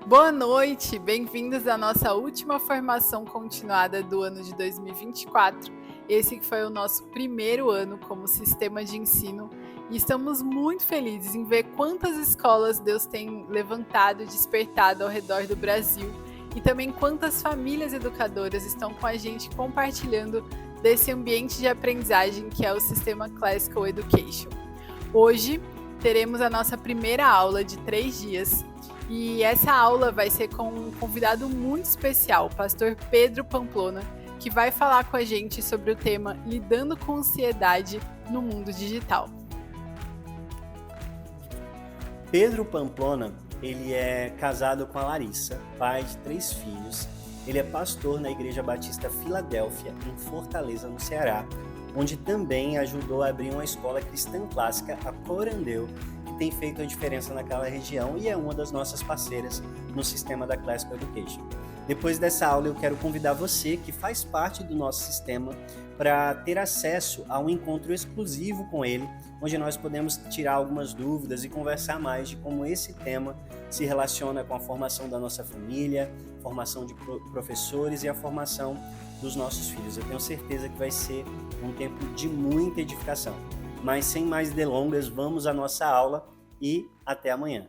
Boa noite, bem-vindos à nossa última formação continuada do ano de 2024. Esse que foi o nosso primeiro ano como sistema de ensino e estamos muito felizes em ver quantas escolas Deus tem levantado e despertado ao redor do Brasil e também quantas famílias educadoras estão com a gente compartilhando desse ambiente de aprendizagem que é o Sistema Classical Education. Hoje teremos a nossa primeira aula de 3 dias. E essa aula vai ser com um convidado muito especial, o pastor Pedro Pamplona, que vai falar com a gente sobre o tema Lidando com Ansiedade no Mundo Digital. Pedro Pamplona, ele é casado com a Larissa, pai de 3 filhos. Ele é pastor na Igreja Batista Filadélfia, em Fortaleza, no Ceará, onde também ajudou a abrir uma escola cristã clássica, a Corandeu, tem feito a diferença naquela região e é uma das nossas parceiras no sistema da Classical Education. Depois dessa aula eu quero convidar você que faz parte do nosso sistema para ter acesso a um encontro exclusivo com ele, onde nós podemos tirar algumas dúvidas e conversar mais de como esse tema se relaciona com a formação da nossa família, formação de professores e a formação dos nossos filhos. Eu tenho certeza que vai ser um tempo de muita edificação. Mas sem mais delongas, vamos à nossa aula e até amanhã.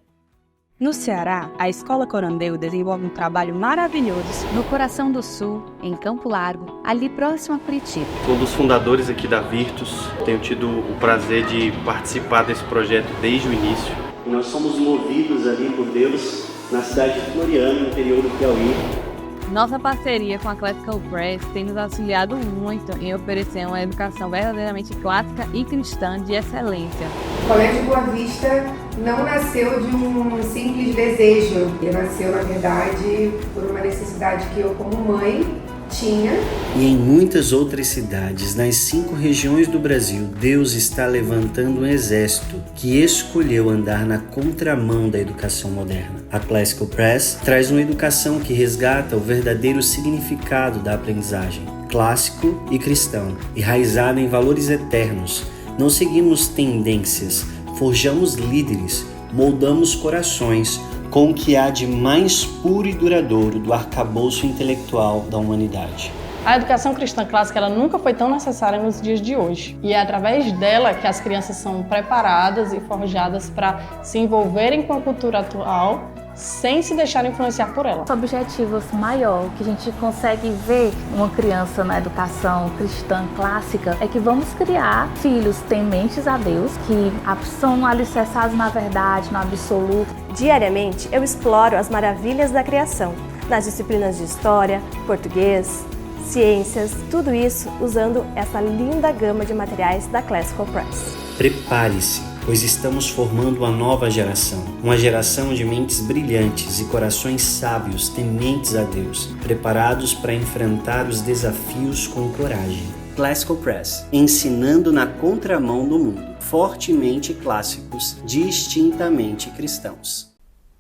No Ceará, a Escola Corandeu desenvolve um trabalho maravilhoso no coração do Sul, em Campo Largo, ali próximo a Curitiba. Sou um dos fundadores aqui da Virtus, tenho tido o prazer de participar desse projeto desde o início. E nós somos movidos ali por Deus na cidade de Floriano, no interior do Piauí. Nossa parceria com a Classical Press tem nos auxiliado muito em oferecer uma educação verdadeiramente clássica e cristã de excelência. O Colégio Boa Vista não nasceu de um simples desejo, ele nasceu, na verdade, por uma necessidade que eu, como mãe, tinha. E em muitas outras cidades, nas 5 regiões do Brasil, Deus está levantando um exército que escolheu andar na contramão da educação moderna. A Classical Press traz uma educação que resgata o verdadeiro significado da aprendizagem, clássico e cristão, enraizada em valores eternos. Não seguimos tendências, forjamos líderes, moldamos corações com o que há de mais puro e duradouro do arcabouço intelectual da humanidade. A educação cristã clássica ela nunca foi tão necessária nos dias de hoje. E é através dela que as crianças são preparadas e forjadas para se envolverem com a cultura atual sem se deixar influenciar por ela. O objetivo maior que a gente consegue ver uma criança na educação cristã clássica é que vamos criar filhos tementes a Deus, que são alicerçados na verdade, no absoluto. Diariamente eu exploro as maravilhas da criação, nas disciplinas de história, português, ciências, tudo isso usando essa linda gama de materiais da Classical Press. Prepare-se, pois estamos formando uma geração de mentes brilhantes e corações sábios, tementes a Deus, preparados para enfrentar os desafios com coragem. Classical Press, ensinando na contramão do mundo, fortemente clássicos, distintamente cristãos.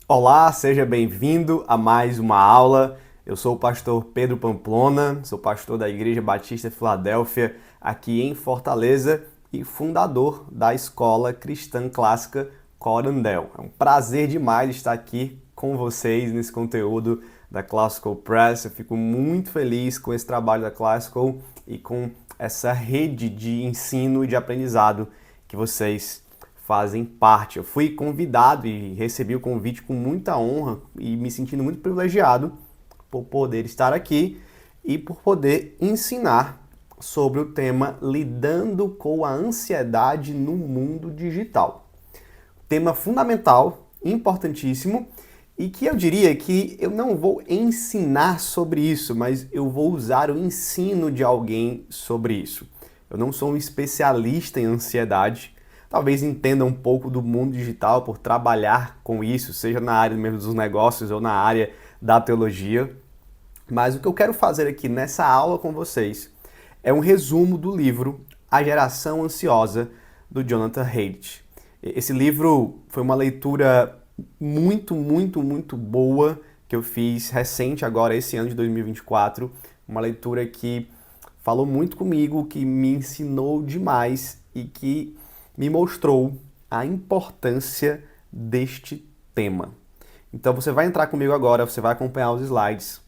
Olá, seja bem-vindo a mais uma aula. Eu sou o pastor Pedro Pamplona, sou pastor da Igreja Batista Filadélfia aqui em Fortaleza e fundador da Escola Cristã Clássica Corandeu. É um prazer demais estar aqui com vocês nesse conteúdo da Classical Press. Eu fico muito feliz com esse trabalho da Classical e com essa rede de ensino e de aprendizado que vocês fazem parte. Eu fui convidado e recebi o convite com muita honra e me sentindo muito privilegiado por poder estar aqui e por poder ensinar sobre o tema Lidando com a Ansiedade no Mundo Digital. Tema fundamental, importantíssimo, e que eu diria que eu não vou ensinar sobre isso, mas eu vou usar o ensino de alguém sobre isso. Eu não sou um especialista em ansiedade, talvez entenda um pouco do mundo digital por trabalhar com isso, seja na área mesmo dos negócios ou na área da teologia, mas o que eu quero fazer aqui nessa aula com vocês é um resumo do livro A Geração Ansiosa, do Jonathan Haidt. Esse livro foi uma leitura muito boa que eu fiz recente agora, esse ano de 2024. Uma leitura que falou muito comigo, que me ensinou demais e que me mostrou a importância deste tema. Então você vai entrar comigo agora, você vai acompanhar os slides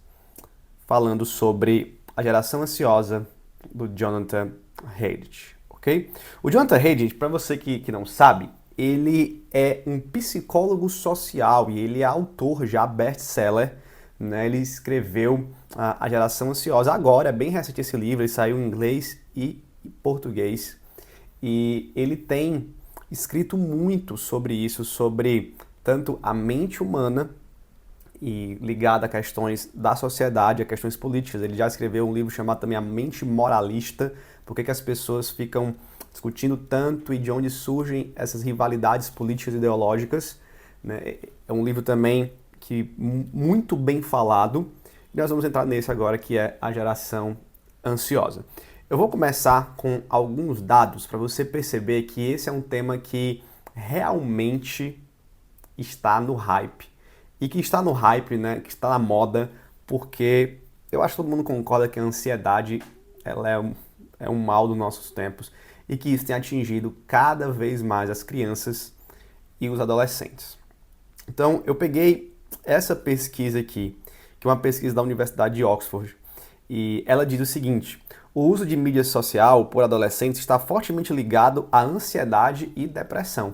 falando sobre a geração ansiosa do Jonathan Haidt, ok? O Jonathan Haidt, para você que não sabe, ele é um psicólogo social e ele é autor já best-seller, né? Ele escreveu A Geração Ansiosa agora, é bem recente esse livro, ele saiu em inglês e português. E ele tem escrito muito sobre isso, sobre tanto a mente humana e ligada a questões da sociedade, a questões políticas. Ele já escreveu um livro chamado também A Mente Moralista, por que as pessoas ficam discutindo tanto e de onde surgem essas rivalidades políticas e ideológicas, né? É um livro também que muito bem falado. E nós vamos entrar nesse agora, que é A Geração Ansiosa. Eu vou começar com alguns dados para você perceber que esse é um tema que realmente está no hype. E que está no hype, né, que está na moda, porque eu acho que todo mundo concorda que a ansiedade ela é um mal dos nossos tempos e que isso tem atingido cada vez mais as crianças e os adolescentes. Então, eu peguei essa pesquisa aqui, que é uma pesquisa da Universidade de Oxford, e ela diz o seguinte: o uso de mídia social por adolescentes está fortemente ligado à ansiedade e depressão.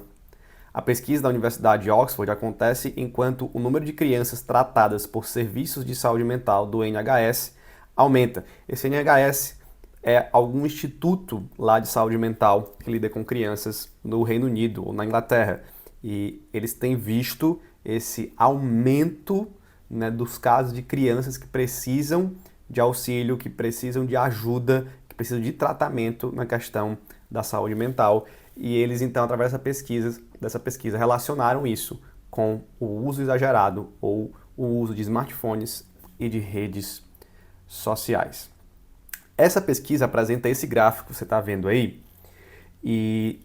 A pesquisa da Universidade de Oxford acontece enquanto o número de crianças tratadas por serviços de saúde mental do NHS aumenta. Esse NHS é algum instituto lá de saúde mental que lida com crianças no Reino Unido ou na Inglaterra. E eles têm visto esse aumento, né, dos casos de crianças que precisam de auxílio, que precisam de ajuda, que precisam de tratamento na questão da saúde mental. E eles, então, através dessa pesquisa, relacionaram isso com o uso exagerado ou o uso de smartphones e de redes sociais. Essa pesquisa apresenta esse gráfico que você está vendo aí, e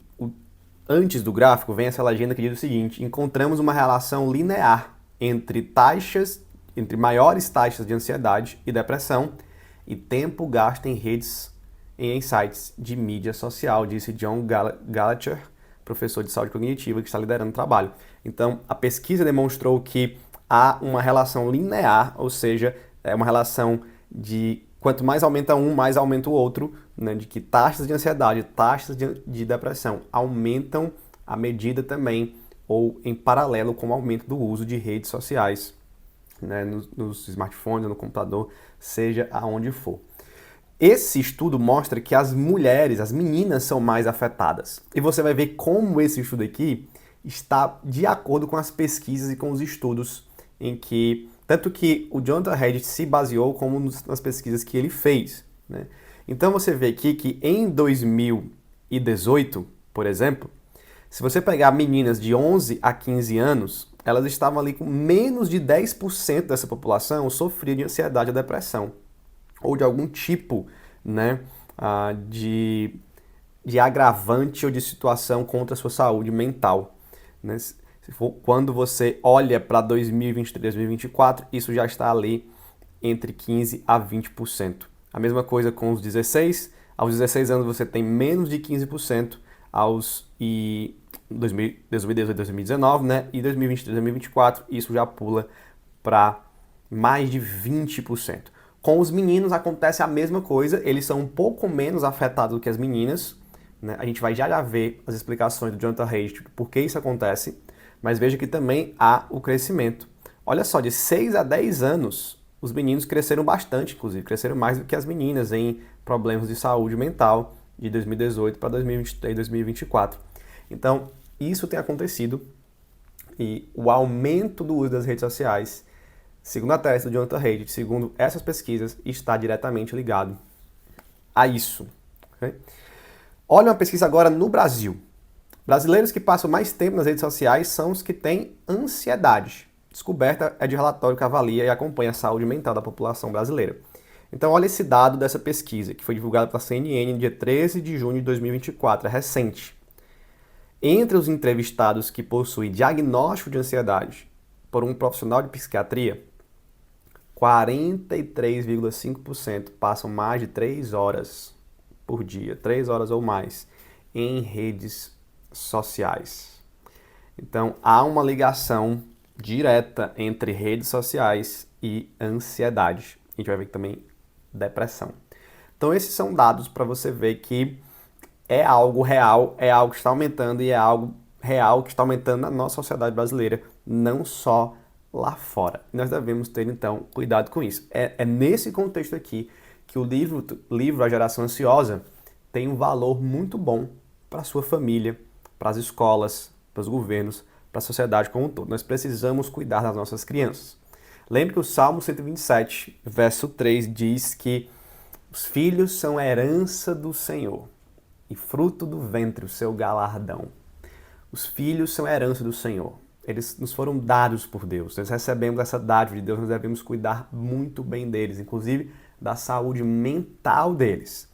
antes do gráfico vem essa legenda que diz o seguinte: encontramos uma relação linear entre maiores taxas de ansiedade e depressão e tempo gasto em redes e em sites de mídia social, disse John Gallagher, professor de saúde cognitiva que está liderando o trabalho. Então, a pesquisa demonstrou que há uma relação linear, ou seja, é uma relação de quanto mais aumenta um, mais aumenta o outro, né, de que taxas de ansiedade, taxas de depressão aumentam à medida também, ou em paralelo com o aumento do uso de redes sociais, né, nos smartphones, no computador, seja aonde for. Esse estudo mostra que as mulheres, as meninas, são mais afetadas. E você vai ver como esse estudo aqui está de acordo com as pesquisas e com os estudos em que... Tanto que o Jonathan Haidt se baseou como nas pesquisas que ele fez, né? Então você vê aqui que em 2018, por exemplo, se você pegar meninas de 11 a 15 anos, elas estavam ali com menos de 10% dessa população sofria de ansiedade ou depressão, ou de algum tipo, né, de agravante ou de situação contra a sua saúde mental, né? Quando você olha para 2023, 2024, isso já está ali entre 15% a 20%. A mesma coisa com os 16. Aos 16 anos você tem menos de 15%, e 2018, 2019, né? E 2023, 2024, isso já pula para mais de 20%. Com os meninos acontece a mesma coisa, eles são um pouco menos afetados do que as meninas, né? A gente vai já ver as explicações do Jonathan Haidt por que isso acontece. Mas veja que também há o crescimento. Olha só, de 6 a 10 anos, os meninos cresceram bastante, inclusive, cresceram mais do que as meninas em problemas de saúde mental de 2018 para 2023 e 2024. Então, isso tem acontecido e o aumento do uso das redes sociais, segundo a tese do Jonathan Haidt, segundo essas pesquisas, está diretamente ligado a isso. Okay? Olha uma pesquisa agora no Brasil. Brasileiros que passam mais tempo nas redes sociais são os que têm ansiedade. Descoberta é de relatório que avalia e acompanha a saúde mental da população brasileira. Então, olha esse dado dessa pesquisa, que foi divulgada pela CNN no dia 13 de junho de 2024, é recente. Entre os entrevistados que possuem diagnóstico de ansiedade por um profissional de psiquiatria, 43,5% passam mais de 3 horas por dia, 3 horas ou mais, em redes sociais. Então, há uma ligação direta entre redes sociais e ansiedade. A gente vai ver também depressão. Então esses são dados para você ver que é algo real, é algo que está aumentando e é algo real que está aumentando na nossa sociedade brasileira, não só lá fora. Nós devemos ter, então, cuidado com isso. É nesse contexto aqui que o livro A Geração Ansiosa tem um valor muito bom para a sua família, para as escolas, para os governos, para a sociedade como um todo. Nós precisamos cuidar das nossas crianças. Lembre que o Salmo 127, verso 3, diz que os filhos são a herança do Senhor e fruto do ventre o seu galardão. Os filhos são a herança do Senhor. Eles nos foram dados por Deus. Nós recebemos essa dádiva de Deus, nós devemos cuidar muito bem deles, inclusive da saúde mental deles.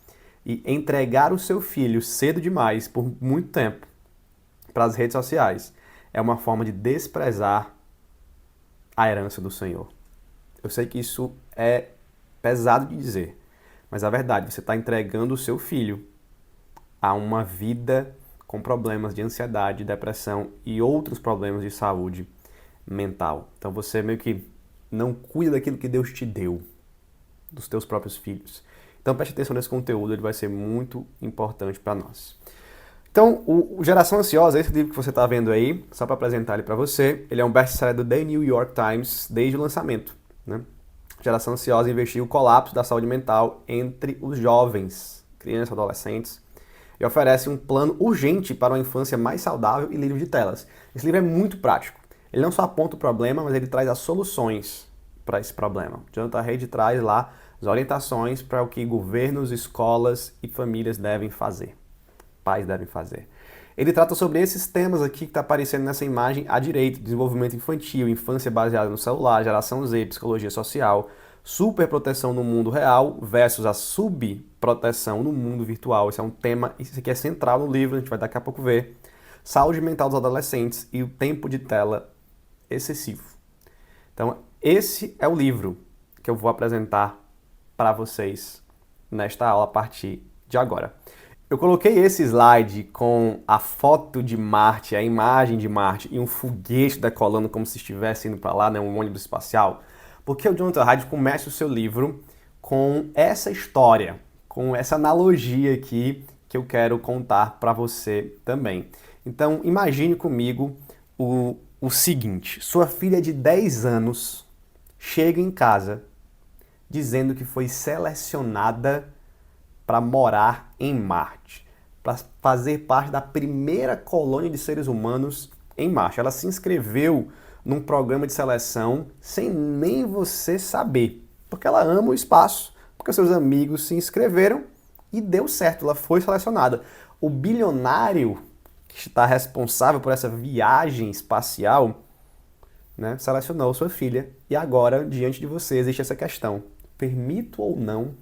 E entregar o seu filho cedo demais, por muito tempo, para as redes sociais, é uma forma de desprezar a herança do Senhor. Eu sei que isso é pesado de dizer, mas a verdade, você está entregando o seu filho a uma vida com problemas de ansiedade, depressão e outros problemas de saúde mental. Então você meio que não cuida daquilo que Deus te deu, dos teus próprios filhos. Então preste atenção nesse conteúdo, ele vai ser muito importante para nós. Então, o Geração Ansiosa, esse livro que você está vendo aí, só para apresentar ele para você, ele é um best-seller do The New York Times desde o lançamento, né? Geração Ansiosa investiu o colapso da saúde mental entre os jovens, crianças e adolescentes, e oferece um plano urgente para uma infância mais saudável e livre de telas. Esse livro é muito prático. Ele não só aponta o problema, mas ele traz as soluções para esse problema. Jonathan Haidt traz lá as orientações para o que governos, escolas e famílias devem fazer. Pais devem fazer. Ele trata sobre esses temas aqui que está aparecendo nessa imagem à direita: desenvolvimento infantil, infância baseada no celular, geração Z, psicologia social, superproteção no mundo real versus a subproteção no mundo virtual. Esse é um tema, isso aqui é central no livro, a gente vai daqui a pouco ver. Saúde mental dos adolescentes e o tempo de tela excessivo. Então, esse é o livro que eu vou apresentar para vocês nesta aula a partir de agora. Eu coloquei esse slide com a foto de Marte, a imagem de Marte e um foguete decolando como se estivesse indo para lá, né, um ônibus espacial, porque o Jonathan Haidt começa o seu livro com essa história, com essa analogia aqui que eu quero contar para você também. Então, imagine comigo o seguinte: sua filha de 10 anos chega em casa dizendo que foi selecionada para morar em Marte, para fazer parte da primeira colônia de seres humanos em Marte. Ela se inscreveu num programa de seleção sem nem você saber, porque ela ama o espaço, porque seus amigos se inscreveram e deu certo, ela foi selecionada. O bilionário que está responsável por essa viagem espacial, né, selecionou sua filha e agora, diante de você, existe essa questão: permito ou não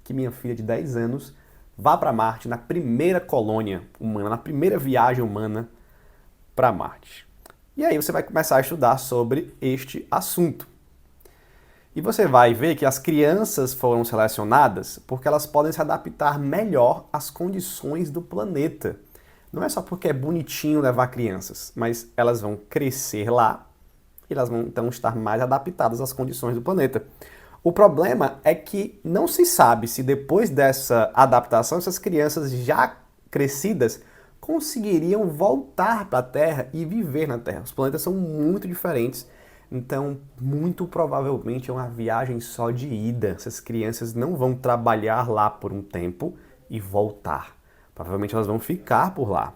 que minha filha de 10 anos vá para Marte na primeira colônia humana, na primeira viagem humana para Marte? E aí você vai começar a estudar sobre este assunto. E você vai ver que as crianças foram selecionadas porque elas podem se adaptar melhor às condições do planeta. Não é só porque é bonitinho levar crianças, mas elas vão crescer lá e elas vão então estar mais adaptadas às condições do planeta. O problema é que não se sabe se depois dessa adaptação essas crianças já crescidas conseguiriam voltar para a Terra e viver na Terra. Os planetas são muito diferentes, então muito provavelmente é uma viagem só de ida. Essas crianças não vão trabalhar lá por um tempo e voltar. Provavelmente elas vão ficar por lá.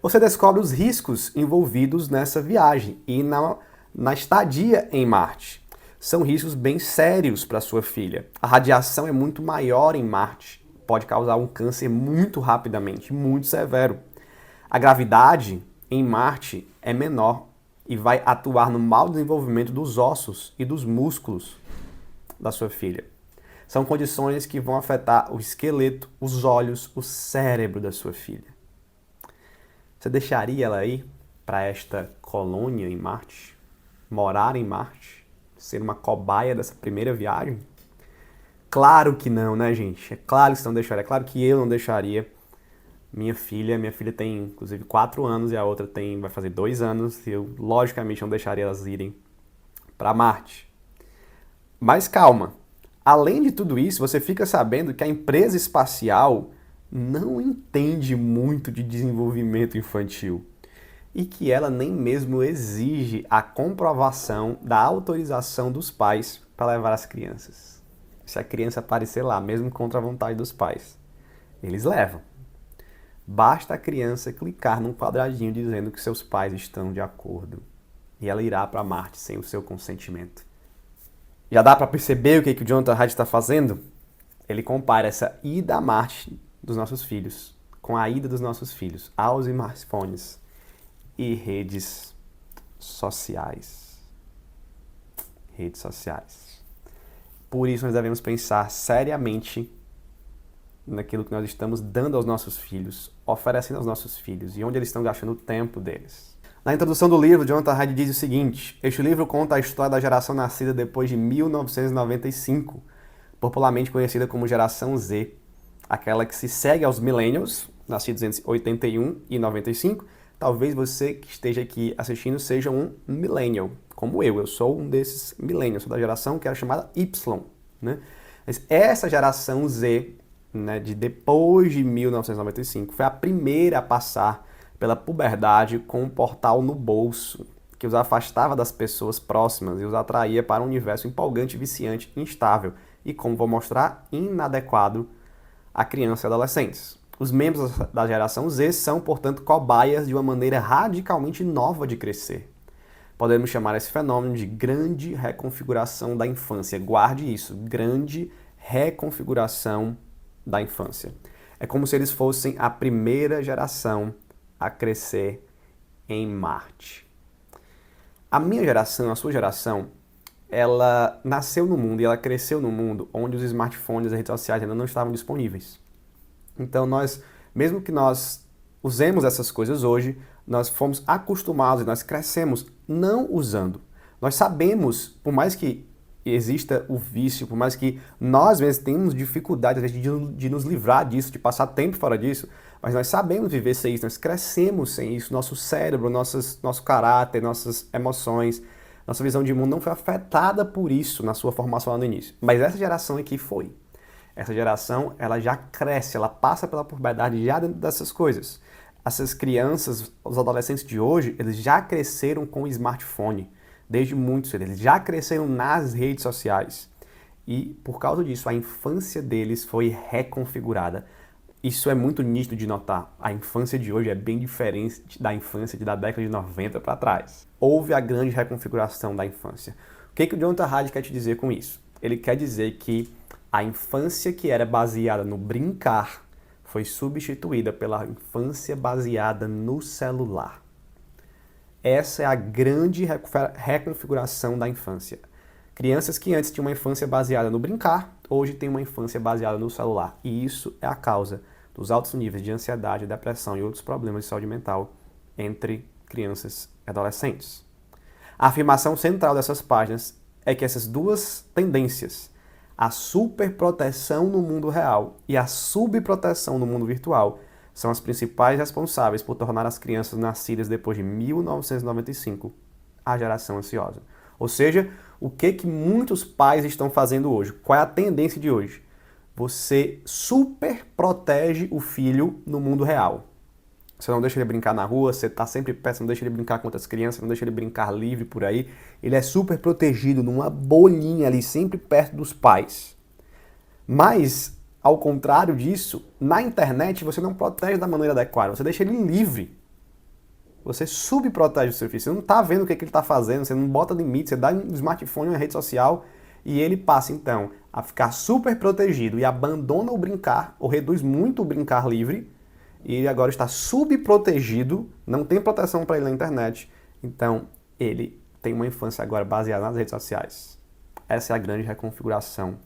Você descobre os riscos envolvidos nessa viagem e na estadia em Marte. São riscos bem sérios para sua filha. A radiação é muito maior em Marte, pode causar um câncer muito rapidamente, muito severo. A gravidade em Marte é menor e vai atuar no mau desenvolvimento dos ossos e dos músculos da sua filha. São condições que vão afetar o esqueleto, os olhos, o cérebro da sua filha. Você deixaria ela ir para esta colônia em Marte? Morar em Marte? Ser uma cobaia dessa primeira viagem? Claro que não, né, gente? É claro que você não deixaria. É claro que eu não deixaria Minha filha tem inclusive 4 anos e a outra vai fazer 2 anos, e eu logicamente não deixaria elas irem para Marte. Mas calma, além de tudo isso, você fica sabendo que a empresa espacial não entende muito de desenvolvimento infantil e que ela nem mesmo exige a comprovação da autorização dos pais para levar as crianças. Se a criança aparecer lá, mesmo contra a vontade dos pais, eles levam. Basta a criança clicar num quadradinho dizendo que seus pais estão de acordo e ela irá para Marte sem o seu consentimento. Já dá para perceber o que o Jonathan Haidt está fazendo? Ele compara essa ida a Marte dos nossos filhos com a ida dos nossos filhos aos smartphones e redes sociais. Redes sociais. Por isso nós devemos pensar seriamente naquilo que nós estamos dando aos nossos filhos, oferecendo aos nossos filhos e onde eles estão gastando o tempo deles. Na introdução do livro, Jonathan Haidt diz o seguinte: este livro conta a história da geração nascida depois de 1995, popularmente conhecida como geração Z, aquela que se segue aos millennials, nascidos entre 81 e 95. Talvez você que esteja aqui assistindo seja um millennial, como eu sou um desses millennials, sou da geração que era chamada Y, né? Mas essa geração Z, né, de depois de 1995, foi a primeira a passar pela puberdade com um portal no bolso, que os afastava das pessoas próximas e os atraía para um universo empolgante, viciante, instável e, como vou mostrar, inadequado a crianças e adolescentes. Os membros da geração Z são, portanto, cobaias de uma maneira radicalmente nova de crescer. Podemos chamar esse fenômeno de grande reconfiguração da infância. Guarde isso, grande reconfiguração da infância. É como se eles fossem a primeira geração a crescer em Marte. A minha geração, a sua geração, ela nasceu no mundo e ela cresceu no mundo onde os smartphones e as redes sociais ainda não estavam disponíveis. Então mesmo que nós usemos essas coisas hoje, nós fomos acostumados, nós crescemos não usando. Nós sabemos, por mais que exista o vício, por mais que nós mesmos tenhamos dificuldade às vezes, de nos livrar disso, de passar tempo fora disso, mas nós sabemos viver sem isso, nós crescemos sem isso, nosso cérebro, nosso caráter, nossas emoções, nossa visão de mundo não foi afetada por isso na sua formação lá no início. Mas essa geração aqui foi. Essa geração, ela já cresce, ela passa pela puberdade já dentro dessas coisas. Essas crianças, os adolescentes de hoje, eles já cresceram com o smartphone, desde muito cedo. Eles já cresceram nas redes sociais. E, por causa disso, a infância deles foi reconfigurada. Isso é muito nítido de notar. A infância de hoje é bem diferente da infância da década de 90 para trás. Houve a grande reconfiguração da infância. O que o Jonathan Haidt quer te dizer com isso? Ele quer dizer que a infância que era baseada no brincar foi substituída pela infância baseada no celular. Essa é a grande reconfiguração da infância. Crianças que antes tinham uma infância baseada no brincar, hoje têm uma infância baseada no celular. E isso é a causa dos altos níveis de ansiedade, depressão e outros problemas de saúde mental entre crianças e adolescentes. A afirmação central dessas páginas é que essas duas tendências, a superproteção no mundo real e a subproteção no mundo virtual, são as principais responsáveis por tornar as crianças nascidas depois de 1995 a geração ansiosa. Ou seja, o que muitos pais estão fazendo hoje? Qual é a tendência de hoje? Você superprotege o filho no mundo real. Você não deixa ele brincar na rua, você está sempre perto, você não deixa ele brincar com outras crianças, não deixa ele brincar livre por aí. Ele é super protegido numa bolinha ali, sempre perto dos pais. Mas, ao contrário disso, na internet você não protege da maneira adequada, você deixa ele livre. Você subprotege o seu filho, você não está vendo o que ele está fazendo, você não bota limite, você dá um smartphone, uma rede social e ele passa então a ficar super protegido e abandona o brincar, ou reduz muito o brincar livre, e ele agora está subprotegido, não tem proteção para ele na internet, então ele tem uma infância agora baseada nas redes sociais. Essa é a grande reconfiguração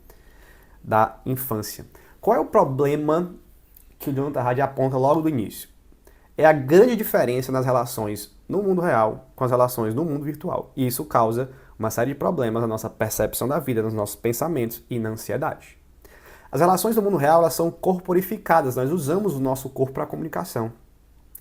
da infância. Qual é o problema que o Jonathan Haidt aponta logo do início? É a grande diferença nas relações no mundo real com as relações no mundo virtual. E isso causa uma série de problemas na nossa percepção da vida, nos nossos pensamentos e na ansiedade. As relações no mundo real, elas são corporificadas, nós usamos o nosso corpo para comunicação.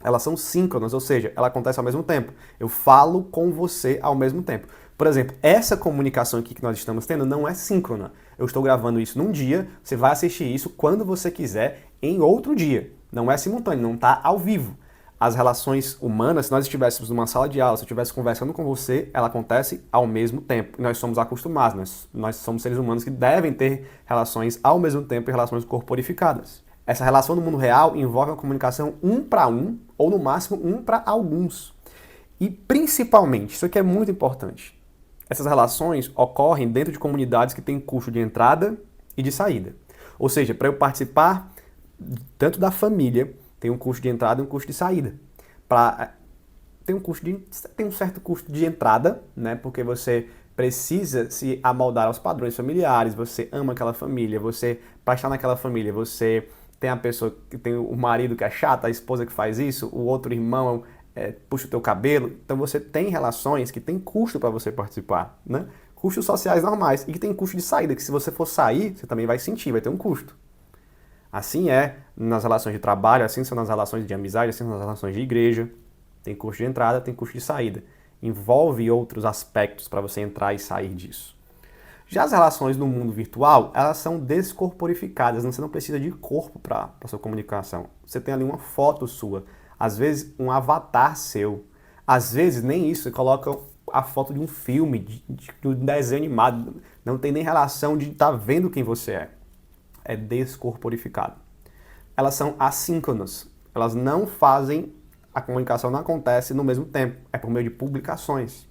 Elas são síncronas, ou seja, ela acontece ao mesmo tempo. Eu falo com você ao mesmo tempo. Por exemplo, essa comunicação aqui que nós estamos tendo não é síncrona. Eu estou gravando isso num dia, você vai assistir isso quando você quiser, em outro dia. Não é simultâneo, não está ao vivo. As relações humanas, se nós estivéssemos numa sala de aula, se eu estivesse conversando com você, ela acontece ao mesmo tempo. E nós somos acostumados, nós somos seres humanos que devem ter relações ao mesmo tempo e relações corporificadas. Essa relação no mundo real envolve uma comunicação um para um, ou no máximo um para alguns. E principalmente, isso aqui é muito importante, essas relações ocorrem dentro de comunidades que têm custo de entrada e de saída. Ou seja, para eu participar tanto da família, tem um custo de entrada e um custo de saída. Tem um certo custo de entrada, né? Porque você precisa se amoldar aos padrões familiares, você ama aquela família, para estar naquela família, você tem a pessoa que tem o marido que é chato, a esposa que faz isso, o outro irmão puxa o teu cabelo. Então você tem relações que tem custo para você participar, né? Custos sociais normais e que tem custo de saída, que se você for sair, você também vai sentir, vai ter um custo. Assim é nas relações de trabalho, assim são nas relações de amizade, assim são nas relações de igreja. Tem custo de entrada, tem custo de saída. Envolve outros aspectos para você entrar e sair disso. Já as relações no mundo virtual, elas são descorporificadas, você não precisa de corpo para a sua comunicação. Você tem ali uma foto sua, às vezes um avatar seu, às vezes nem isso, você coloca a foto de um filme, de um desenho animado, não tem nem relação de estar vendo quem você é. É descorporificado. Elas são assíncronas, elas não fazem, a comunicação não acontece no mesmo tempo, é por meio de publicações.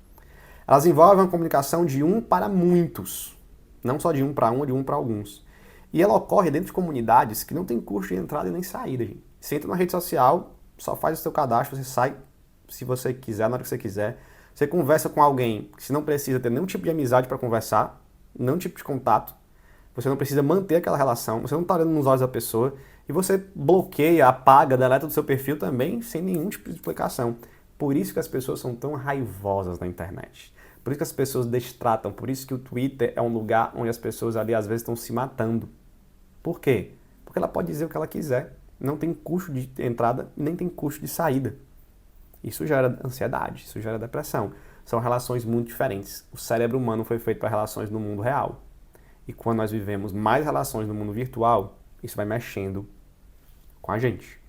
Elas envolvem uma comunicação de um para muitos, não só de um para um, de um para alguns. E ela ocorre dentro de comunidades que não tem custo de entrada e nem saída, gente. Você entra na rede social, só faz o seu cadastro, você sai se você quiser, na hora que você quiser. Você conversa com alguém que você não precisa ter nenhum tipo de amizade para conversar, nenhum tipo de contato. Você não precisa manter aquela relação, você não está olhando nos olhos da pessoa e você bloqueia, apaga, deleta do seu perfil também sem nenhum tipo de explicação. Por isso que as pessoas são tão raivosas na internet. Por isso que as pessoas destratam, por isso que o Twitter é um lugar onde as pessoas ali às vezes estão se matando. Por quê? Porque ela pode dizer o que ela quiser. Não tem custo de entrada e nem tem custo de saída. Isso gera ansiedade, isso gera depressão. São relações muito diferentes. O cérebro humano foi feito para relações no mundo real. E quando nós vivemos mais relações no mundo virtual, isso vai mexendo com a gente.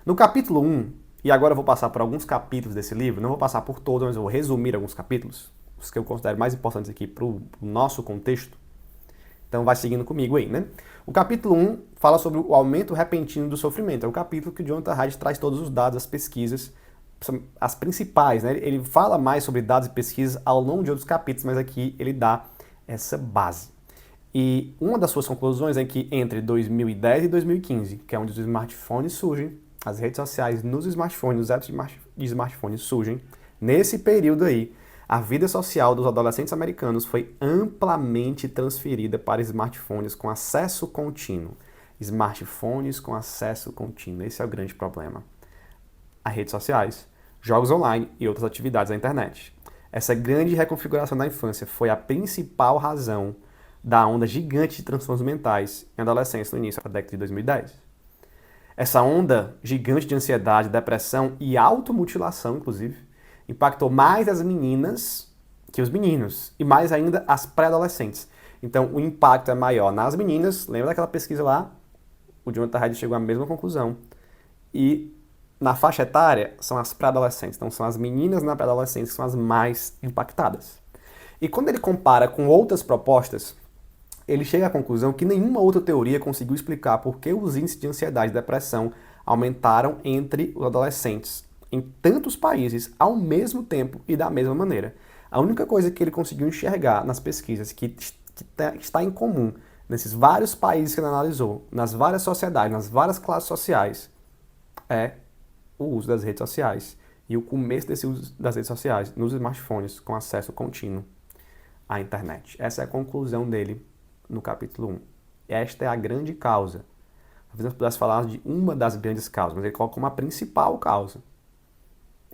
No capítulo 1, e agora eu vou passar por alguns capítulos desse livro, não vou passar por todos, mas eu vou resumir alguns capítulos, os que eu considero mais importantes aqui para o nosso contexto. Então vai seguindo comigo aí, né? O capítulo 1 fala sobre o aumento repentino do sofrimento. É o capítulo que o Jonathan Haidt traz todos os dados, as pesquisas, as principais, né? Ele fala mais sobre dados e pesquisas ao longo de outros capítulos, mas aqui ele dá essa base. E uma das suas conclusões é que entre 2010 e 2015, que é onde os smartphones surgem, as redes sociais nos smartphones, os apps de smartphones surgem, nesse período aí, a vida social dos adolescentes americanos foi amplamente transferida para smartphones com acesso contínuo. Smartphones com acesso contínuo, esse é o grande problema. As redes sociais, jogos online e outras atividades na internet. Essa grande reconfiguração da infância foi a principal razão da onda gigante de transtornos mentais em adolescentes no início da década de 2010. Essa onda gigante de ansiedade, depressão e automutilação, inclusive, impactou mais as meninas que os meninos, e mais ainda as pré-adolescentes. Então, o impacto é maior nas meninas, lembra daquela pesquisa lá? O Jonathan Haidt chegou à mesma conclusão. E na faixa etária, são as pré-adolescentes. Então, são as meninas na pré-adolescência que são as mais impactadas. E quando ele compara com outras propostas, ele chega à conclusão que nenhuma outra teoria conseguiu explicar por que os índices de ansiedade e depressão aumentaram entre os adolescentes em tantos países ao mesmo tempo e da mesma maneira. A única coisa que ele conseguiu enxergar nas pesquisas que está em comum nesses vários países que ele analisou, nas várias sociedades, nas várias classes sociais, é o uso das redes sociais e o começo desse uso das redes sociais nos smartphones com acesso contínuo à internet. Essa é a conclusão dele no capítulo 1. Esta é a grande causa. Talvez nós pudéssemos falar de uma das grandes causas, mas ele coloca como a principal causa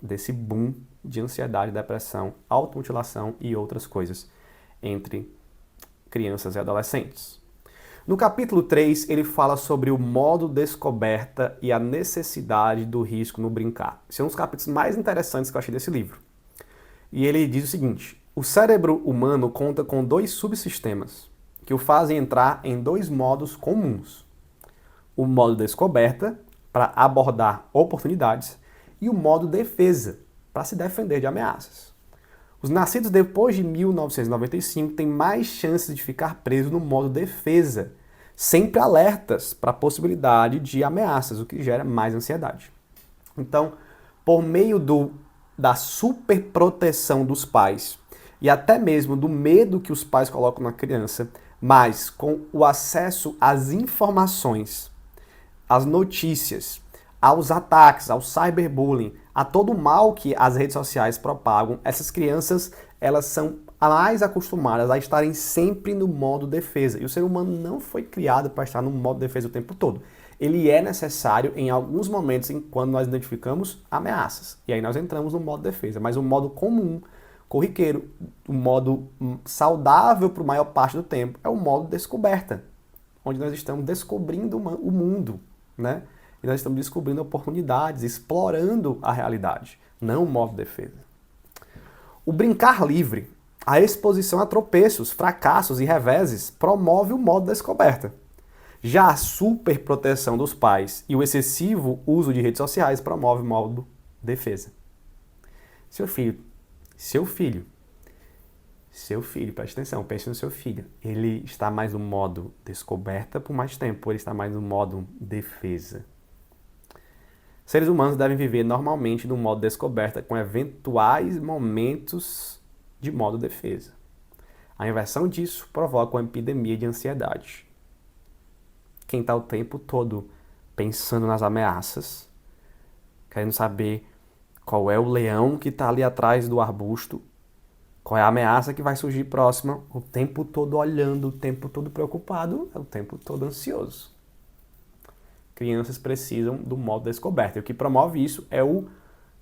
desse boom de ansiedade, depressão, automutilação e outras coisas entre crianças e adolescentes. No capítulo 3, ele fala sobre o modo descoberta e a necessidade do risco no brincar. Esse é um dos capítulos mais interessantes que eu achei desse livro. E ele diz o seguinte: o cérebro humano conta com 2 subsistemas que o fazem entrar em 2 modos comuns. O modo descoberta, para abordar oportunidades, e o modo defesa, para se defender de ameaças. Os nascidos depois de 1995 têm mais chances de ficar presos no modo defesa, sempre alertas para a possibilidade de ameaças, o que gera mais ansiedade. Então, por meio da superproteção dos pais e até mesmo do medo que os pais colocam na criança, mas com o acesso às informações, às notícias, aos ataques, ao cyberbullying, a todo o mal que as redes sociais propagam, essas crianças, elas são mais acostumadas a estarem sempre no modo defesa. E o ser humano não foi criado para estar no modo defesa o tempo todo. Ele é necessário em alguns momentos quando nós identificamos ameaças. E aí nós entramos no modo defesa. Mas o modo comum, corriqueiro, o modo saudável para a maior parte do tempo, é o modo descoberta, onde nós estamos descobrindo o mundo, né? E nós estamos descobrindo oportunidades, explorando a realidade, não o modo defesa. O brincar livre, a exposição a tropeços, fracassos e reveses promove o modo descoberta. Já a superproteção dos pais e o excessivo uso de redes sociais promove o modo defesa. Seu filho, preste atenção, pense no seu filho. Ele está mais no modo descoberta por mais tempo, ou ele está mais no modo defesa? Seres humanos devem viver normalmente no modo descoberta, com eventuais momentos de modo defesa. A inversão disso provoca uma epidemia de ansiedade. Quem está o tempo todo pensando nas ameaças, querendo saber qual é o leão que está ali atrás do arbusto, qual é a ameaça que vai surgir próxima, o tempo todo olhando, o tempo todo preocupado, é o tempo todo ansioso. Crianças precisam do modo descoberta. E o que promove isso é o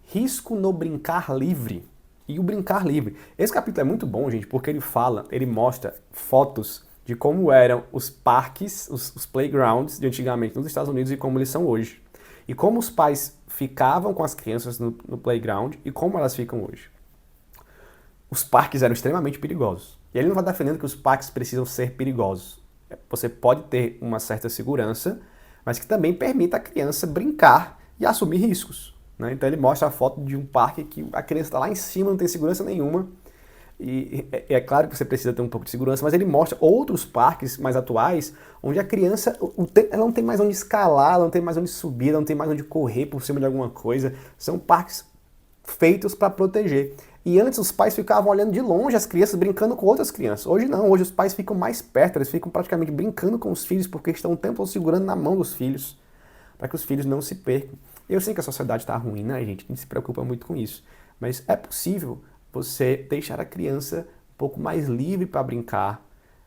risco no brincar livre. E o brincar livre. Esse capítulo é muito bom, gente, porque ele mostra fotos de como eram os parques, os playgrounds de antigamente nos Estados Unidos e como eles são hoje. E como os pais ficavam com as crianças no playground e como elas ficam hoje. Os parques eram extremamente perigosos. E ele não vai defendendo que os parques precisam ser perigosos. Você pode ter uma certa segurança, mas que também permita a criança brincar e assumir riscos, né? Então ele mostra a foto de um parque que a criança está lá em cima, não tem segurança nenhuma. E é claro que você precisa ter um pouco de segurança, mas ele mostra outros parques mais atuais, onde a criança ela não tem mais onde escalar, ela não tem mais onde subir, ela não tem mais onde correr por cima de alguma coisa. São parques feitos para proteger. E antes os pais ficavam olhando de longe as crianças brincando com outras crianças. Hoje não, hoje os pais ficam mais perto, eles ficam praticamente brincando com os filhos porque estão o tempo todo segurando na mão dos filhos, para que os filhos não se percam. Eu sei que a sociedade está ruim, né, gente? A gente se preocupa muito com isso. Mas é possível você deixar a criança um pouco mais livre para brincar,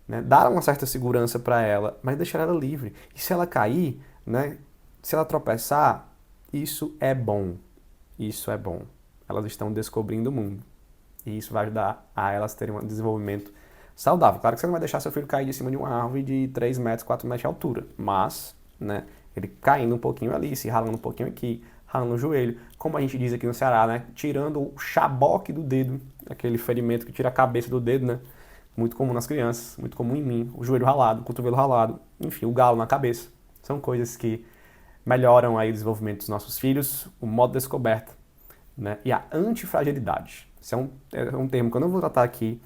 né? Dar uma certa segurança para ela, mas deixar ela livre. E se ela cair, né? Se ela tropeçar, isso é bom. Isso é bom. Elas estão descobrindo o mundo. E isso vai ajudar a elas terem um desenvolvimento saudável. Claro que você não vai deixar seu filho cair de cima de uma árvore de 3 metros, 4 metros de altura. Mas, né, ele caindo um pouquinho ali, se ralando um pouquinho aqui, ralando o joelho. Como a gente diz aqui no Ceará, né, tirando o chaboque do dedo, aquele ferimento que tira a cabeça do dedo, né? Muito comum nas crianças, muito comum em mim. O joelho ralado, o cotovelo ralado, enfim, o galo na cabeça. São coisas que melhoram aí o desenvolvimento dos nossos filhos, o modo descoberta, né? E a antifragilidade. Esse é um termo que eu não vou tratar aqui,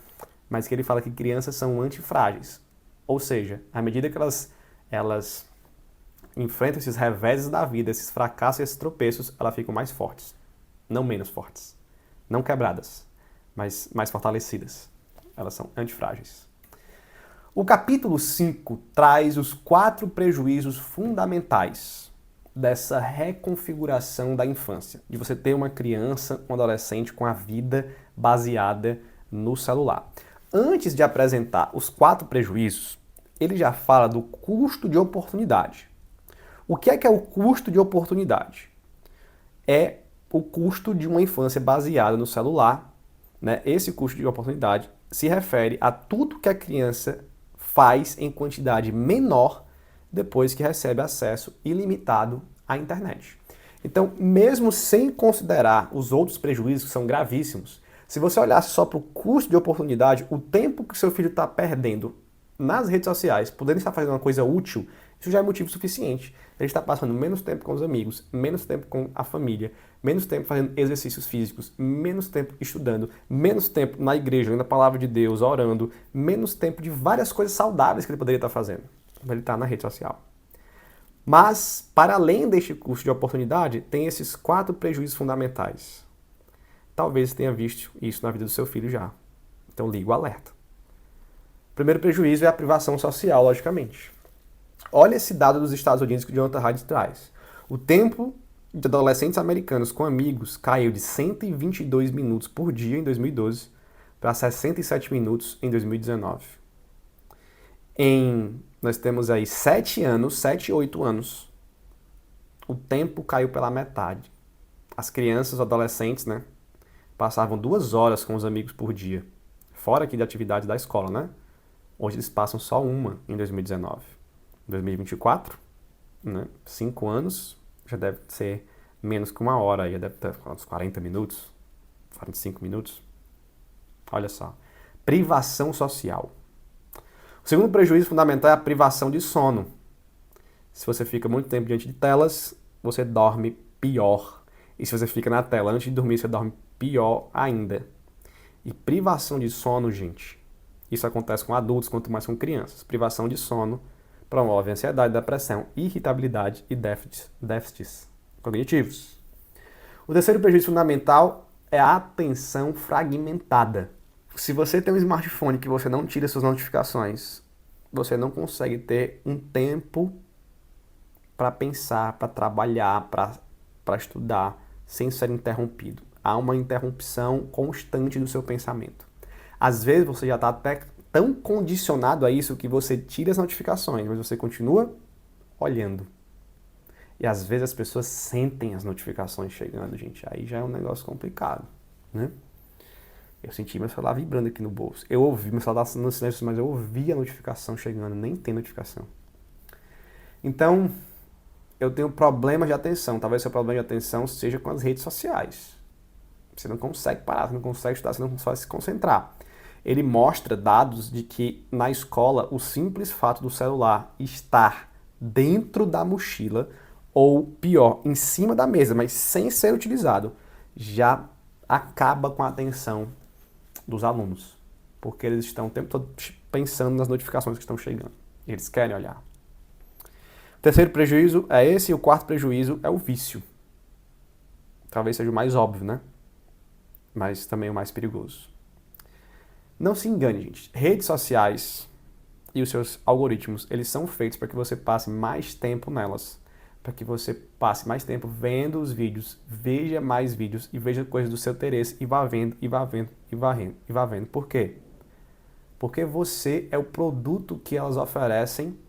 mas que ele fala que crianças são antifrágeis. Ou seja, à medida que elas enfrentam esses reveses da vida, esses fracassos e esses tropeços, elas ficam mais fortes. Não menos fortes. Não quebradas, mas mais fortalecidas. Elas são antifrágeis. O capítulo 5 traz os 4 prejuízos fundamentais dessa reconfiguração da infância, de você ter uma criança, um adolescente com a vida baseada no celular. Antes de apresentar os 4 prejuízos, ele já fala do custo de oportunidade. O que é o custo de oportunidade? É o custo de uma infância baseada no celular, né? Esse custo de oportunidade se refere a tudo que a criança faz em quantidade menor depois que recebe acesso ilimitado à internet. Então, mesmo sem considerar os outros prejuízos que são gravíssimos, se você olhasse só para o custo de oportunidade, o tempo que seu filho está perdendo nas redes sociais, podendo estar fazendo uma coisa útil, isso já é motivo suficiente. Ele está passando menos tempo com os amigos, menos tempo com a família, menos tempo fazendo exercícios físicos, menos tempo estudando, menos tempo na igreja, lendo a palavra de Deus, orando, menos tempo de várias coisas saudáveis que ele poderia estar fazendo. Ele está na rede social. Mas, para além deste custo de oportunidade, tem esses 4 prejuízos fundamentais. Talvez você tenha visto isso na vida do seu filho já. Então liga o alerta. O primeiro prejuízo é a privação social, logicamente. Olha esse dado dos Estados Unidos que o Jonathan Haidt traz. O tempo de adolescentes americanos com amigos caiu de 122 minutos por dia em 2012 para 67 minutos em 2019. Nós temos aí 7 anos, 7 e 8 anos, o tempo caiu pela metade. As crianças, os adolescentes, né, passavam 2 horas com os amigos por dia, fora aqui de atividades da escola, né? Hoje eles passam só uma em 2019. Em 2024, né, 5 anos, já deve ser menos que 1 hora, aí deve ter uns 40 minutos, 45 minutos. Olha só. Privação social. O segundo prejuízo fundamental é a privação de sono. Se você fica muito tempo diante de telas, você dorme pior. E se você fica na tela antes de dormir, você dorme pior ainda. E privação de sono, gente, isso acontece com adultos, quanto mais com crianças. Privação de sono promove ansiedade, depressão, irritabilidade e déficits cognitivos. O terceiro prejuízo fundamental é a atenção fragmentada. Se você tem um smartphone que você não tira suas notificações, você não consegue ter um tempo para pensar, para trabalhar, para estudar, sem ser interrompido. Há uma interrupção constante do seu pensamento. Às vezes você já está até tão condicionado a isso que você tira as notificações, mas você continua olhando. E às vezes as pessoas sentem as notificações chegando, gente. Aí já é um negócio complicado, né? Eu senti meu celular vibrando aqui no bolso. Eu ouvi, meu celular estava no silêncio, mas eu ouvi a notificação chegando, nem tem notificação. Então, eu tenho problemas de atenção. Talvez seu problema de atenção seja com as redes sociais. Você não consegue parar, você não consegue estudar, você não consegue se concentrar. Ele mostra dados de que na escola o simples fato do celular estar dentro da mochila, ou pior, em cima da mesa, mas sem ser utilizado, já acaba com a atenção dos alunos, porque eles estão o tempo todo pensando nas notificações que estão chegando. Eles querem olhar. O terceiro prejuízo é esse, e o quarto prejuízo é o vício. Talvez seja o mais óbvio, né? Mas também o mais perigoso. Não se engane, gente. Redes sociais e os seus algoritmos, eles são feitos para que você passe mais tempo nelas. Para que você passe mais tempo vendo os vídeos, veja mais vídeos e veja coisas do seu interesse e vá vendo, e vá vendo, e vá vendo, e vá vendo. Por quê? Porque você é o produto que elas oferecem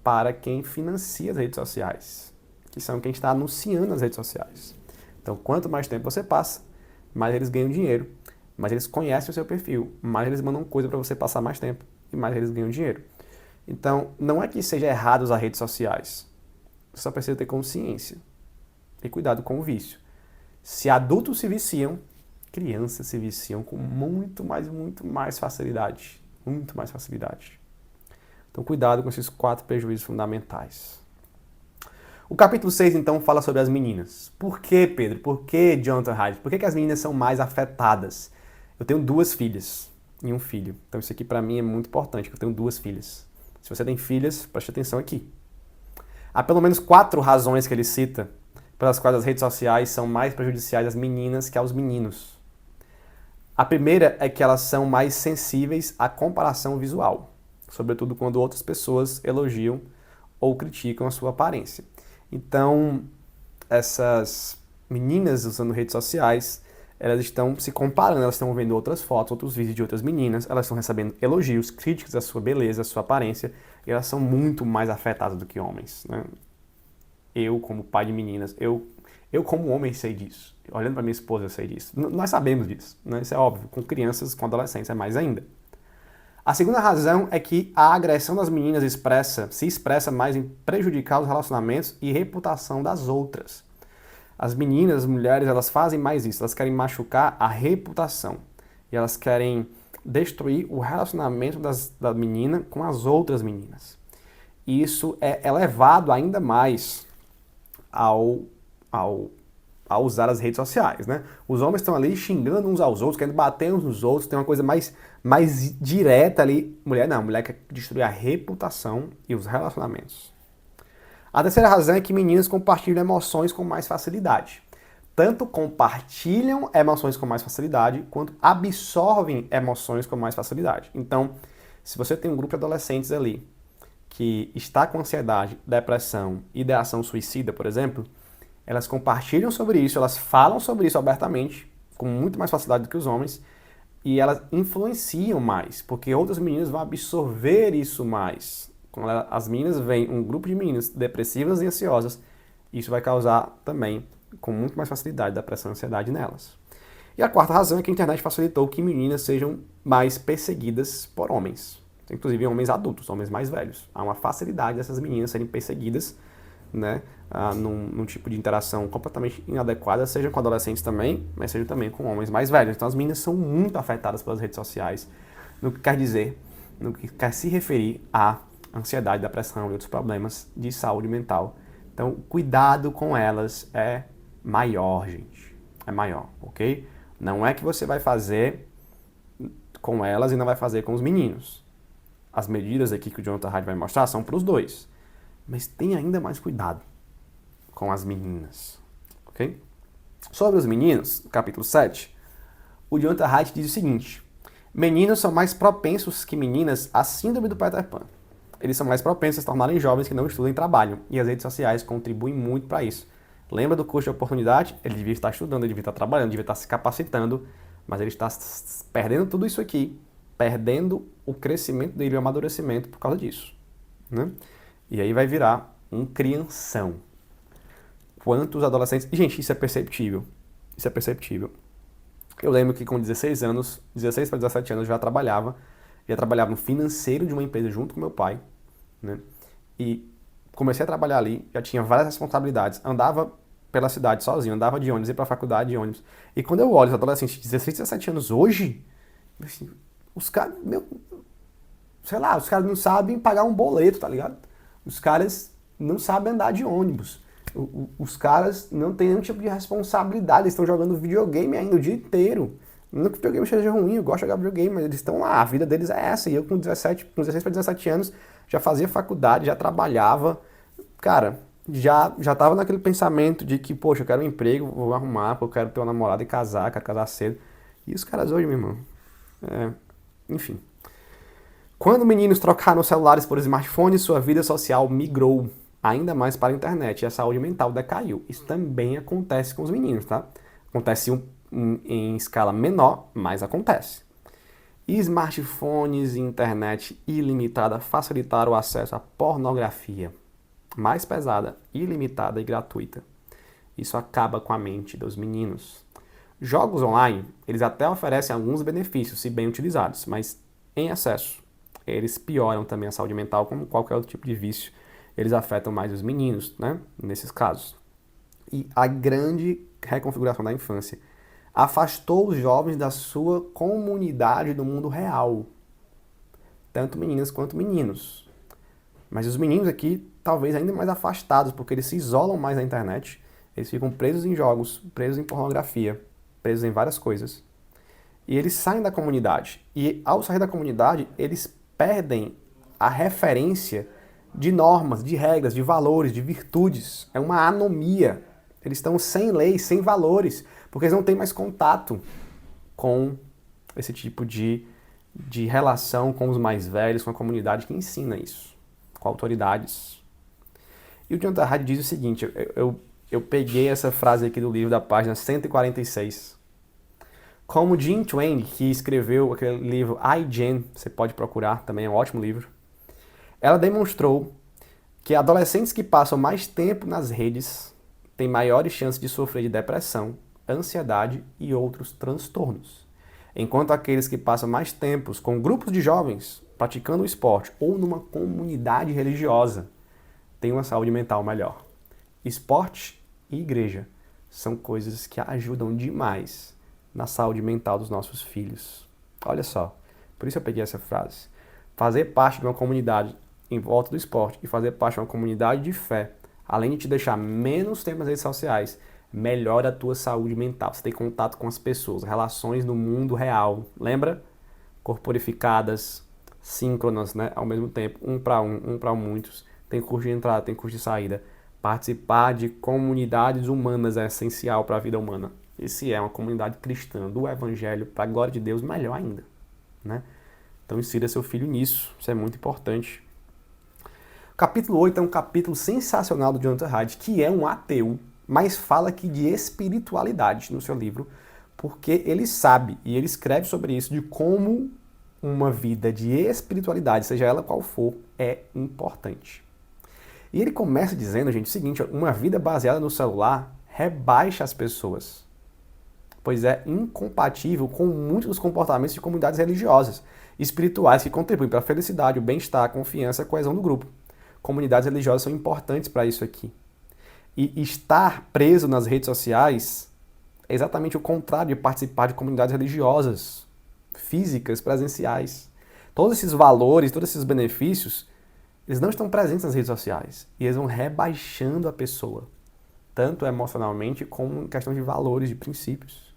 para quem financia as redes sociais, que são quem está anunciando as redes sociais. Então, quanto mais tempo você passa, mais eles ganham dinheiro, mais eles conhecem o seu perfil, mais eles mandam coisa para você passar mais tempo e mais eles ganham dinheiro. Então, não é que seja errado usar redes sociais. Você só precisa ter consciência e cuidado com o vício. Se adultos se viciam, crianças se viciam com muito mais facilidade. Muito mais facilidade. Então, cuidado com esses 4 prejuízos fundamentais. O capítulo 6, então, fala sobre as meninas. Por que, Pedro? Por que, Jonathan Haidt? Por que as meninas são mais afetadas? Eu tenho 2 filhas e um filho. Então, isso aqui para mim é muito importante, que eu tenho 2 filhas. Se você tem filhas, preste atenção aqui. Há pelo menos 4 razões que ele cita pelas quais as redes sociais são mais prejudiciais às meninas que aos meninos. A primeira é que elas são mais sensíveis à comparação visual, sobretudo quando outras pessoas elogiam ou criticam a sua aparência. Então, essas meninas usando redes sociais, elas estão se comparando, elas estão vendo outras fotos, outros vídeos de outras meninas, elas estão recebendo elogios, críticas à sua beleza, à sua aparência, e elas são muito mais afetadas do que homens, né? Eu, como pai de meninas, eu como homem sei disso. Olhando para minha esposa, eu sei disso. Nós sabemos disso, né? Isso é óbvio. Com crianças, com adolescentes, é mais ainda. A segunda razão é que a agressão das meninas se expressa mais em prejudicar os relacionamentos e reputação das outras. As meninas, as mulheres, elas fazem mais isso, elas querem machucar a reputação e elas querem destruir o relacionamento da menina com as outras meninas. E isso é elevado ainda mais ao usar as redes sociais, né? Os homens estão ali xingando uns aos outros, querendo bater uns nos outros, tem uma coisa mais direta ali. Mulher não, mulher quer destruir a reputação e os relacionamentos. A terceira razão é que meninas compartilham emoções com mais facilidade. Tanto compartilham emoções com mais facilidade, quanto absorvem emoções com mais facilidade. Então, se você tem um grupo de adolescentes ali que está com ansiedade, depressão, ideação suicida, por exemplo, elas compartilham sobre isso, elas falam sobre isso abertamente, com muito mais facilidade do que os homens, e elas influenciam mais, porque outras meninas vão absorver isso mais. Quando as meninas veem um grupo de meninas depressivas e ansiosas, isso vai causar também, com muito mais facilidade, depressão e ansiedade nelas. E a quarta razão é que a internet facilitou que meninas sejam mais perseguidas por homens, inclusive homens adultos, homens mais velhos. Há uma facilidade dessas meninas serem perseguidas, né, num tipo de interação completamente inadequada, seja com adolescentes também, mas seja também com homens mais velhos. Então as meninas são muito afetadas pelas redes sociais, no que quer dizer, no que quer se referir a ansiedade, depressão e outros problemas de saúde mental. Então, cuidado com elas é maior, gente. É maior, ok? Não é que você vai fazer com elas e não vai fazer com os meninos. As medidas aqui que o Jonathan Haidt vai mostrar são para os dois. Mas tenha ainda mais cuidado com as meninas, ok? Sobre os meninos, capítulo 7, o Jonathan Haidt diz o seguinte: meninos são mais propensos que meninas à síndrome do Peter Pan. Eles são mais propensos a se tornarem jovens que não estudam e trabalham, e as redes sociais contribuem muito para isso. Lembra do curso de oportunidade? Ele devia estar estudando, ele devia estar trabalhando, devia estar se capacitando, mas ele está perdendo tudo isso aqui, perdendo o crescimento dele, o amadurecimento por causa disso, né? E aí vai virar um crianção. Quantos adolescentes... E, gente, isso é perceptível. Isso é perceptível. Eu lembro que com 16 anos, 16 para 17 anos, eu já trabalhava no financeiro de uma empresa junto com meu pai, né? E comecei a trabalhar ali, já tinha várias responsabilidades, andava pela cidade sozinho, andava de ônibus, ia pra faculdade de ônibus. E quando eu olho os adolescentes de 16, 17 anos hoje, assim, os caras, os caras não sabem pagar um boleto, tá ligado? Os caras não sabem andar de ônibus. Os caras não têm nenhum tipo de responsabilidade, eles estão jogando videogame ainda o dia inteiro. Não que o videogame seja ruim, eu gosto de jogar videogame, mas eles estão lá, a vida deles é essa. E eu com 16 para 17 anos já fazia faculdade, já trabalhava. Cara, já tava naquele pensamento de que, poxa, eu quero um emprego, vou arrumar, eu quero ter uma namorada e casar, quero casar cedo. E os caras hoje, meu irmão, enfim. Quando meninos trocaram celulares por smartphones, sua vida social migrou ainda mais para a internet e a saúde mental decaiu. Isso também acontece com os meninos, tá? Acontece em escala menor, mas acontece. E smartphones e internet ilimitada facilitaram o acesso à pornografia mais pesada, ilimitada e gratuita. Isso acaba com a mente dos meninos. Jogos online, eles até oferecem alguns benefícios, se bem utilizados, mas em excesso, eles pioram também a saúde mental, como qualquer outro tipo de vício. Eles afetam mais os meninos, né? Nesses casos. E a grande reconfiguração da infância afastou os jovens da sua comunidade do mundo real. Tanto meninas quanto meninos. Mas os meninos aqui, talvez ainda mais afastados, porque eles se isolam mais na internet, eles ficam presos em jogos, presos em pornografia, presos em várias coisas. E eles saem da comunidade. E ao sair da comunidade, eles perdem a referência de normas, de regras, de valores, de virtudes. É uma anomia. Eles estão sem leis, sem valores, porque eles não têm mais contato com esse tipo de relação com os mais velhos, com a comunidade que ensina isso, com autoridades. E o Jonathan Haidt diz o seguinte, eu peguei essa frase aqui do livro da página 146. Como Jean Twenge, que escreveu aquele livro I, Jane, você pode procurar, também é um ótimo livro, ela demonstrou que adolescentes que passam mais tempo nas redes têm maiores chances de sofrer de depressão, ansiedade e outros transtornos. enquanto aqueles que passam mais tempos com grupos de jovens praticando o esporte ou numa comunidade religiosa têm uma saúde mental melhor. Esporte e igreja são coisas que ajudam demais na saúde mental dos nossos filhos. Olha só, por isso eu peguei essa frase. Fazer parte de uma comunidade em volta do esporte e fazer parte de uma comunidade de fé, além de te deixar menos tempo nas redes sociais, melhora a tua saúde mental. Você tem contato com as pessoas, relações no mundo real. Lembra? Corporificadas, síncronas, né? Ao mesmo tempo, um para muitos. Tem curso de entrada, tem curso de saída. Participar de comunidades humanas é essencial para a vida humana. E se é uma comunidade cristã do Evangelho, para a glória de Deus, melhor ainda, né? Então insira seu filho nisso, isso é muito importante. O capítulo 8 é um capítulo sensacional do Jonathan Haidt, que é um ateu, mas fala aqui de espiritualidade no seu livro, porque ele sabe, e ele escreve sobre isso, de como uma vida de espiritualidade, seja ela qual for, é importante. E ele começa dizendo, gente, o seguinte: uma vida baseada no celular rebaixa as pessoas, pois é incompatível com muitos dos comportamentos de comunidades religiosas e espirituais que contribuem para a felicidade, o bem-estar, a confiança e a coesão do grupo. Comunidades religiosas são importantes para isso aqui. E estar preso nas redes sociais é exatamente o contrário de participar de comunidades religiosas, físicas, presenciais. Todos esses valores, todos esses benefícios, eles não estão presentes nas redes sociais. E eles vão rebaixando a pessoa, tanto emocionalmente como em questão de valores, de princípios.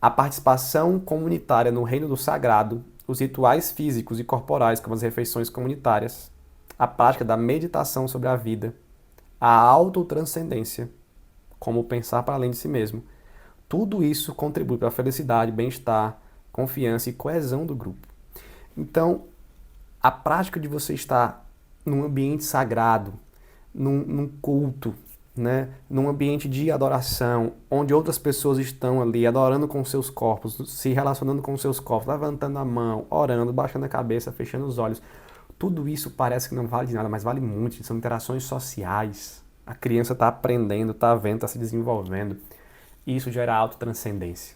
A participação comunitária no reino do sagrado, os rituais físicos e corporais, como as refeições comunitárias, a prática da meditação sobre a vida, a autotranscendência, como pensar para além de si mesmo, tudo isso contribui para a felicidade, bem-estar, confiança e coesão do grupo. Então, a prática de você estar num ambiente sagrado, num culto, né, num ambiente de adoração, onde outras pessoas estão ali adorando com seus corpos, se relacionando com seus corpos, levantando a mão, orando, baixando a cabeça, fechando os olhos, tudo isso parece que não vale de nada, mas vale muito. São interações sociais. A criança está aprendendo, está vendo, está se desenvolvendo. E isso gera autotranscendência.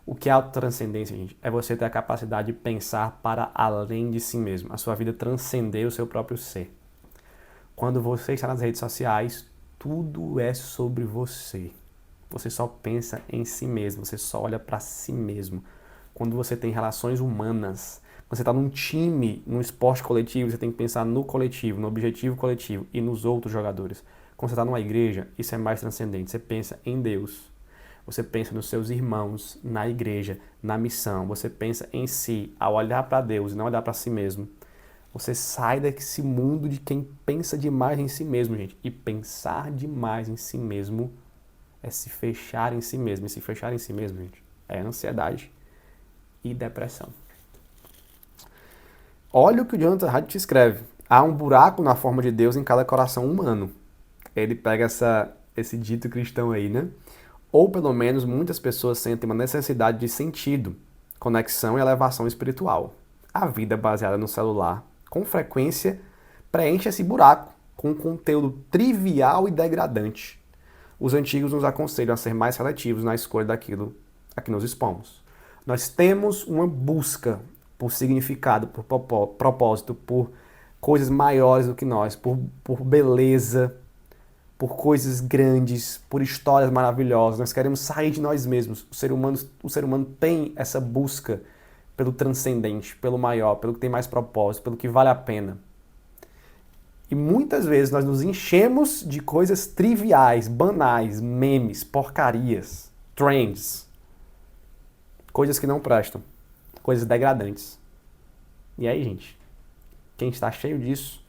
O que é autotranscendência, gente? É você ter a capacidade de pensar para além de si mesmo. A sua vida transcender o seu próprio ser. Quando você está nas redes sociais, tudo é sobre você. Você só pensa em si mesmo, você só olha para si mesmo. Quando você tem relações humanas, quando você está num time, num esporte coletivo, você tem que pensar no coletivo, no objetivo coletivo e nos outros jogadores. Quando você está numa igreja, isso é mais transcendente. Você pensa em Deus. Você pensa nos seus irmãos, na igreja, na missão. Você pensa em si, ao olhar para Deus e não olhar para si mesmo. Você sai desse mundo de quem pensa demais em si mesmo, gente. E pensar demais em si mesmo é se fechar em si mesmo. E se fechar em si mesmo, gente, é ansiedade e depressão. Olha o que o Jonathan Haidt escreve. Há um buraco na forma de Deus em cada coração humano. Ele pega esse dito cristão aí, né? Ou pelo menos muitas pessoas sentem uma necessidade de sentido, conexão e elevação espiritual. A vida baseada no celular, com frequência, preenche esse buraco com um conteúdo trivial e degradante. Os antigos nos aconselham a ser mais seletivos na escolha daquilo a que nos expomos. Nós temos uma busca por significado, por propósito, por coisas maiores do que nós, por beleza, por coisas grandes, por histórias maravilhosas. Nós queremos sair de nós mesmos. O ser humano tem essa busca pelo transcendente, pelo maior, pelo que tem mais propósito, pelo que vale a pena. E muitas vezes nós nos enchemos de coisas triviais, banais, memes, porcarias, trends, coisas que não prestam, coisas degradantes. E aí, gente, quem está cheio disso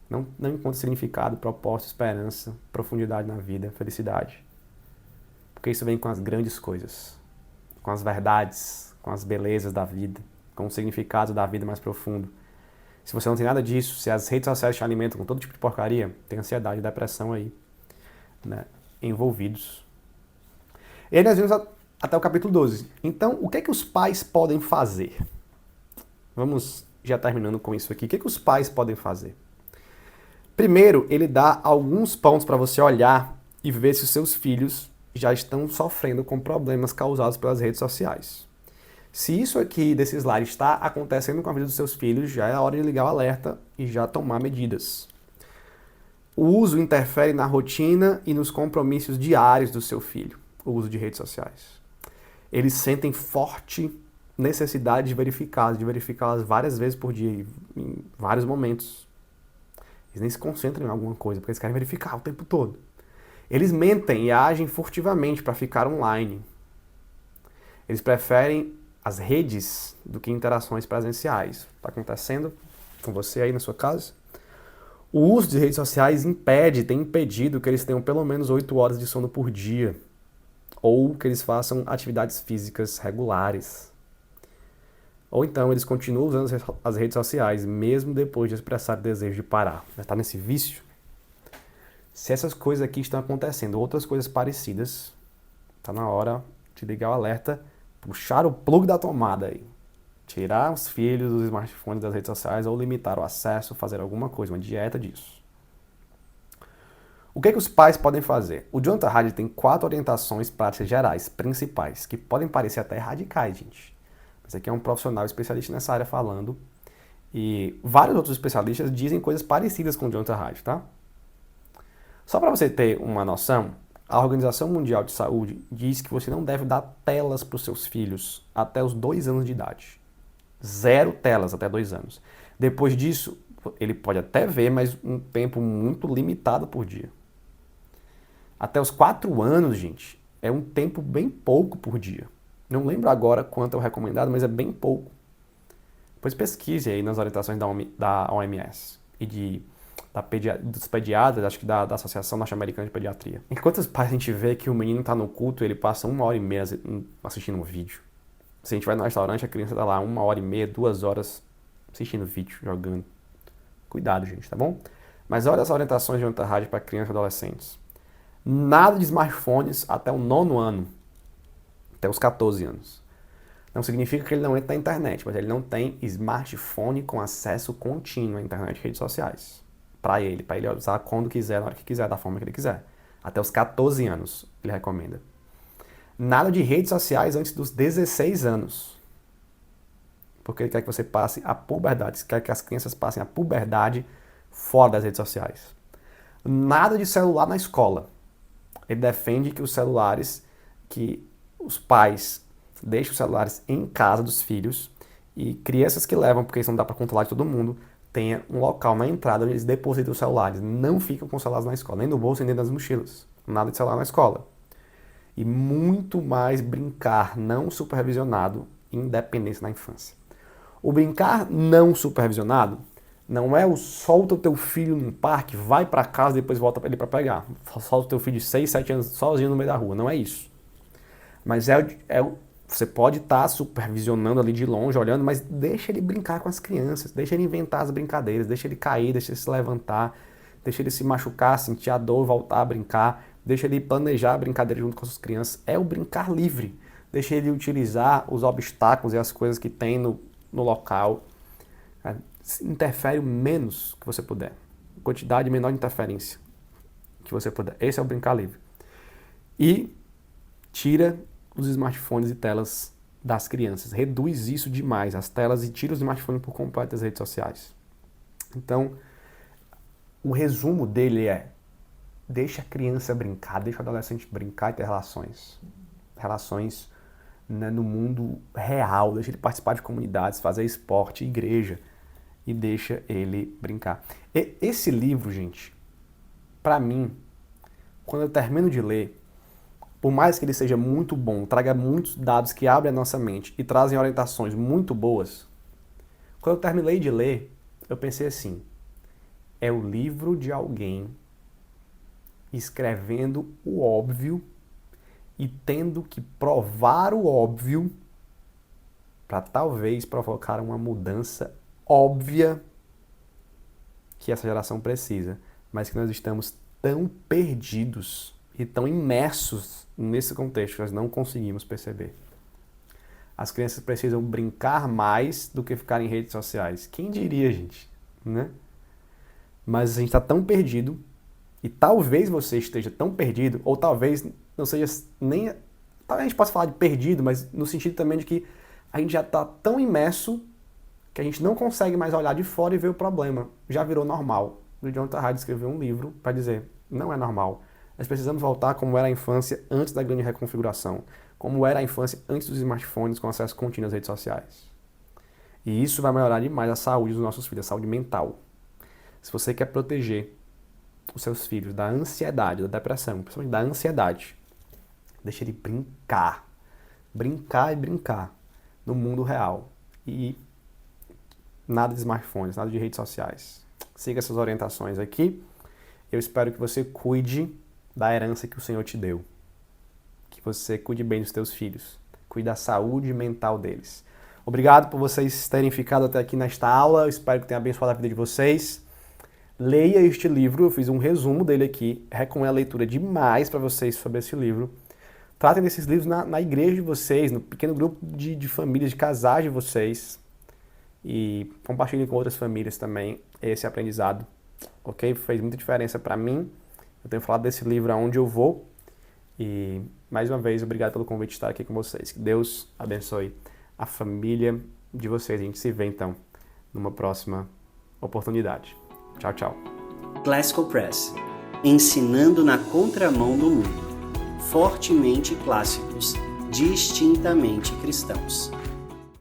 não encontra significado, propósito, esperança, profundidade na vida, felicidade. Porque isso vem com as grandes coisas, com as verdades, com as belezas da vida, com o significado da vida mais profundo. Se você não tem nada disso, se as redes sociais te alimentam com todo tipo de porcaria, tem ansiedade e depressão aí, né, envolvidos. E aí nós vimos até o capítulo 12. Então, o que é que os pais podem fazer? Vamos já terminando com isso aqui. O que é que os pais podem fazer? Primeiro, ele dá alguns pontos para você olhar e ver se os seus filhos já estão sofrendo com problemas causados pelas redes sociais. Se isso aqui desse slide está acontecendo com a vida dos seus filhos, já é a hora de ligar o alerta e já tomar medidas. O uso interfere na rotina e nos compromissos diários do seu filho, o uso de redes sociais. Eles sentem forte necessidade de verificá-las várias vezes por dia, em vários momentos. Eles nem se concentram em alguma coisa, porque eles querem verificar o tempo todo. Eles mentem e agem furtivamente para ficar online. Eles preferem as redes do que interações presenciais. Está acontecendo com você aí na sua casa? O uso de redes sociais tem impedido que eles tenham pelo menos 8 horas de sono por dia, ou que eles façam atividades físicas regulares. Ou então eles continuam usando as redes sociais, mesmo depois de expressar o desejo de parar. Já está nesse vício? Se essas coisas aqui estão acontecendo, outras coisas parecidas, está na hora de ligar o alerta, puxar o plug da tomada aí. Tirar os filhos dos smartphones das redes sociais ou limitar o acesso, fazer alguma coisa, uma dieta disso. O que os pais podem fazer? O Jonathan Haidt tem 4 orientações práticas gerais, principais, que podem parecer até radicais, gente. Mas aqui é um profissional especialista nessa área falando, e vários outros especialistas dizem coisas parecidas com o Jonathan Haidt, tá? Só para você ter uma noção, a Organização Mundial de Saúde diz que você não deve dar telas para os seus filhos até os 2 anos de idade. 0 telas até 2 anos. Depois disso, ele pode até ver, mas um tempo muito limitado por dia. Até os 4 anos, gente, é um tempo bem pouco por dia. Não lembro agora quanto é o recomendado, mas é bem pouco. Depois pesquise aí nas orientações da OMS e dos pediatras, acho que da Associação Norte-Americana de Pediatria. Enquanto os pais a gente vê que o menino está no culto, ele passa 1h30 assistindo um vídeo. Se a gente vai no restaurante, a criança está lá 1h30, 2 horas assistindo vídeo, jogando. Cuidado, gente, tá bom? Mas olha as orientações de Jonathan Haidt para crianças e adolescentes. Nada de smartphones até o 9º ano, até os 14 anos. Não significa que ele não entra na internet, mas ele não tem smartphone com acesso contínuo à internet e redes sociais. Para ele usar quando quiser, na hora que quiser, da forma que ele quiser. Até os 14 anos, ele recomenda. Nada de redes sociais antes dos 16 anos. Porque ele quer que você passe a puberdade, quer que as crianças passem a puberdade fora das redes sociais. Nada de celular na escola. Ele defende que os pais deixem os celulares em casa dos filhos e crianças que levam, porque isso não dá para controlar de todo mundo, tenha um local na entrada onde eles depositam os celulares. Não ficam com os celulares na escola, nem no bolso, nem nas mochilas. Nada de celular na escola. E muito mais brincar não supervisionado e independência na infância. O brincar não supervisionado não é o solta o teu filho num parque, vai para casa e depois volta ele para pegar. Solta o teu filho de 6, 7 anos sozinho no meio da rua. Não é isso. Mas você pode estar supervisionando ali de longe, olhando, mas deixa ele brincar com as crianças, deixa ele inventar as brincadeiras, deixa ele cair, deixa ele se levantar, deixa ele se machucar, sentir a dor, voltar a brincar. Deixa ele planejar a brincadeira junto com as crianças. É o brincar livre. Deixa ele utilizar os obstáculos e as coisas que tem no local. Interfere o menos que você puder. Quantidade menor de interferência que você puder. Esse é o brincar livre. E tira os smartphones e telas das crianças. Reduz isso demais, as telas, e tira os smartphones por completo das redes sociais. Então, o resumo dele é: deixa a criança brincar, deixa o adolescente brincar e ter relações. Relações, né, no mundo real. Deixa ele participar de comunidades, fazer esporte, igreja. E deixa ele brincar. E esse livro, gente, para mim, quando eu termino de ler, por mais que ele seja muito bom, traga muitos dados que abrem a nossa mente e trazem orientações muito boas, quando eu terminei de ler, eu pensei assim: é o livro de alguém escrevendo o óbvio e tendo que provar o óbvio para talvez provocar uma mudança óbvia que essa geração precisa, mas que nós estamos tão perdidos e tão imersos nesse contexto que nós não conseguimos perceber. As crianças precisam brincar mais do que ficar em redes sociais. Quem diria, gente? Né? Mas a gente está tão perdido, e talvez você esteja tão perdido, ou talvez não seja nem... Talvez a gente possa falar de perdido, mas no sentido também de que a gente já está tão imerso que a gente não consegue mais olhar de fora e ver o problema. Já virou normal. O Jonathan Haidt escreveu um livro para dizer, não é normal. Nós precisamos voltar como era a infância antes da grande reconfiguração, como era a infância antes dos smartphones com acesso contínuo às redes sociais. E isso vai melhorar demais a saúde dos nossos filhos, a saúde mental. Se você quer proteger os seus filhos da ansiedade, da depressão, principalmente da ansiedade, deixa ele brincar no mundo real. E nada de smartphones, nada de redes sociais. Siga essas orientações aqui. Eu espero que você cuide da herança que o Senhor te deu. Que você cuide bem dos teus filhos. Cuide da saúde mental deles. Obrigado por vocês terem ficado até aqui nesta aula. Eu espero que tenha abençoado a vida de vocês. Leia este livro. Eu fiz um resumo dele aqui. Recomendo a leitura demais para vocês sobre esse livro. Tratem desses livros na igreja de vocês, no pequeno grupo de famílias, de casais de vocês. E compartilhem com outras famílias também esse aprendizado. Ok? Fez muita diferença para mim. Eu tenho falado desse livro aonde eu vou. E, mais uma vez, obrigado pelo convite de estar aqui com vocês. Que Deus abençoe a família de vocês. A gente se vê, então, numa próxima oportunidade. Tchau, tchau. Classical Press. Ensinando na contramão do mundo. Fortemente clássicos, distintamente cristãos.